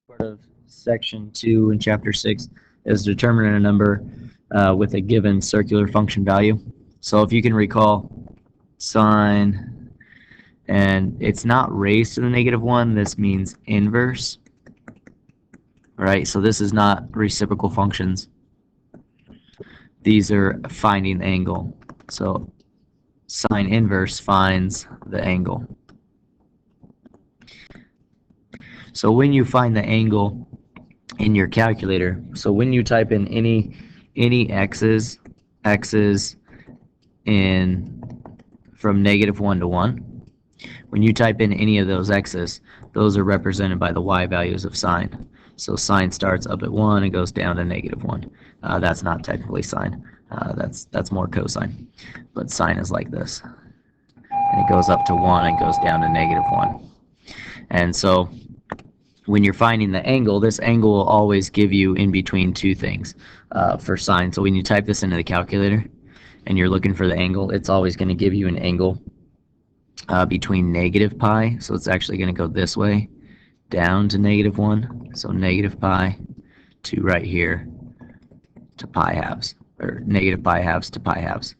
Part of section 2 in chapter 6 is determining a number with a given circular function value. So if you can recall, sine, and it's not raised to the -1, this means inverse, right? So this is not reciprocal functions. These are finding the angle. So sine inverse finds the angle. So when you find the angle in your calculator, so when you type in any x's in from -1 to 1, when you type in any of those x's, those are represented by the y values of sine. So sine starts up at 1 and goes down to -1. That's not technically sine. That's more cosine. But sine is like this. And it goes up to 1 and goes down to -1. And so when you're finding the angle, this angle will always give you in between two things for sine. So when you type this into the calculator and you're looking for the angle, it's always going to give you an angle between -pi. So it's actually going to go this way down to -1. So -pi to right here to pi halves, or -pi halves to pi halves.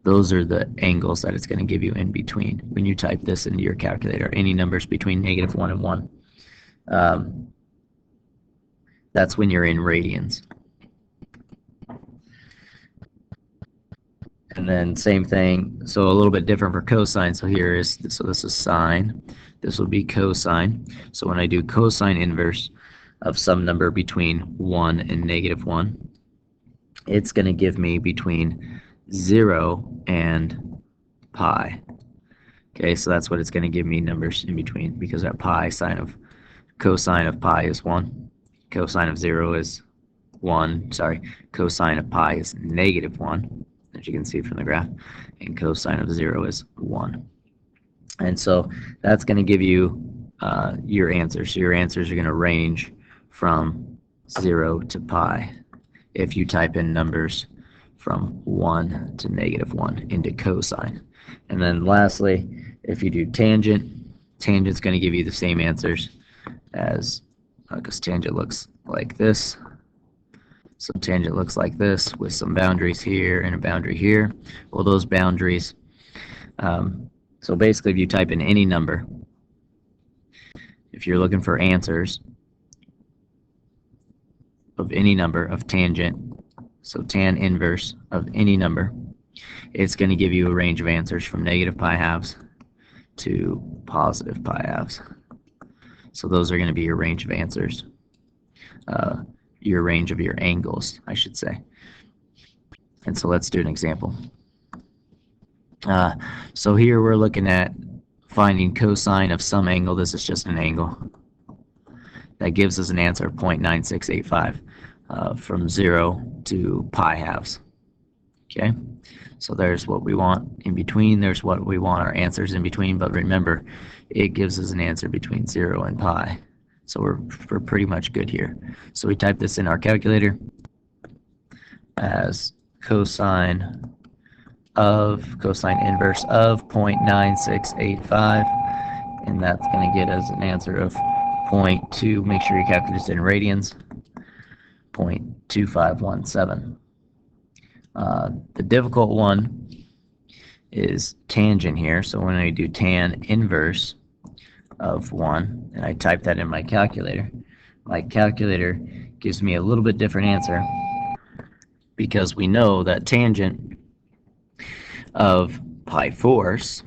Those are the angles that it's going to give you in between when you type this into your calculator. Any numbers between -1 and 1. That's when you're in radians. And then same thing, so a little bit different for cosine. So this is sine. This would be cosine. So when I do cosine inverse of some number between 1 and -1, it's going to give me between 0 and pi. Okay, so that's what it's going to give me, numbers in between, because that cosine of pi is 1. Cosine of 0 is 1. Sorry, cosine of pi is -1, as you can see from the graph, and cosine of 0 is 1. And so that's going to give you your answers. So your answers are going to range from 0 to pi if you type in numbers from 1 to -1 into cosine. And then lastly, if you do tangent, tangent's going to give you the same answers as, because tangent looks like this. So tangent looks like this with some boundaries here and a boundary here. Well, those boundaries, so basically if you type in any number, if you're looking for answers of any number of tangent, so tan inverse of any number, it's going to give you a range of answers from -pi halves to +pi halves. So those are going to be your range of answers, your range of your angles, I should say. And so let's do an example. So here we're looking at finding cosine of some angle. This is just an angle. That gives us an answer of 0.9685 from 0 to pi halves. Okay, so there's what we want in between. There's what we want our answers in between. But remember, it gives us an answer between 0 and pi. So we're pretty much good here. So we type this in our calculator as cosine inverse of 0.9685, and that's going to get us an answer of 0.2. Make sure you calculate this in radians. 0.2517. The difficult one is tangent here. So when I do tan inverse of 1, and I type that in my calculator gives me a little bit different answer, because we know that tangent of pi fourths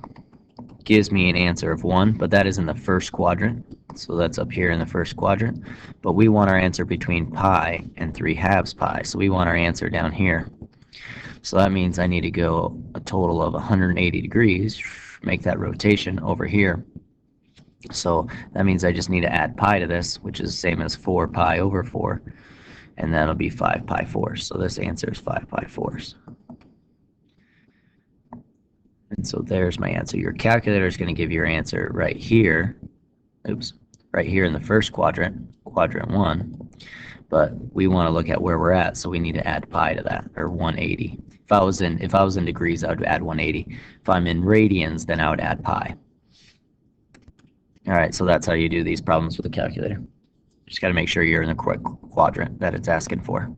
gives me an answer of 1, but that is in the first quadrant. So that's up here in the first quadrant. But we want our answer between pi and 3/2 pi. So we want our answer down here. So that means I need to go a total of 180 degrees, make that rotation over here. So that means I just need to add pi to this, which is the same as 4 pi over 4, and that'll be 5 pi fourths. So this answer is 5 pi fourths. And so there's my answer. Your calculator is going to give your answer right here. Oops, right here in the first quadrant, quadrant 1. But we want to look at where we're at, so we need to add pi to that, or 180. If I was in degrees, I would add 180. If I'm in radians, then I would add pi. All right, so that's how you do these problems with a calculator. Just got to make sure you're in the correct quadrant that it's asking for.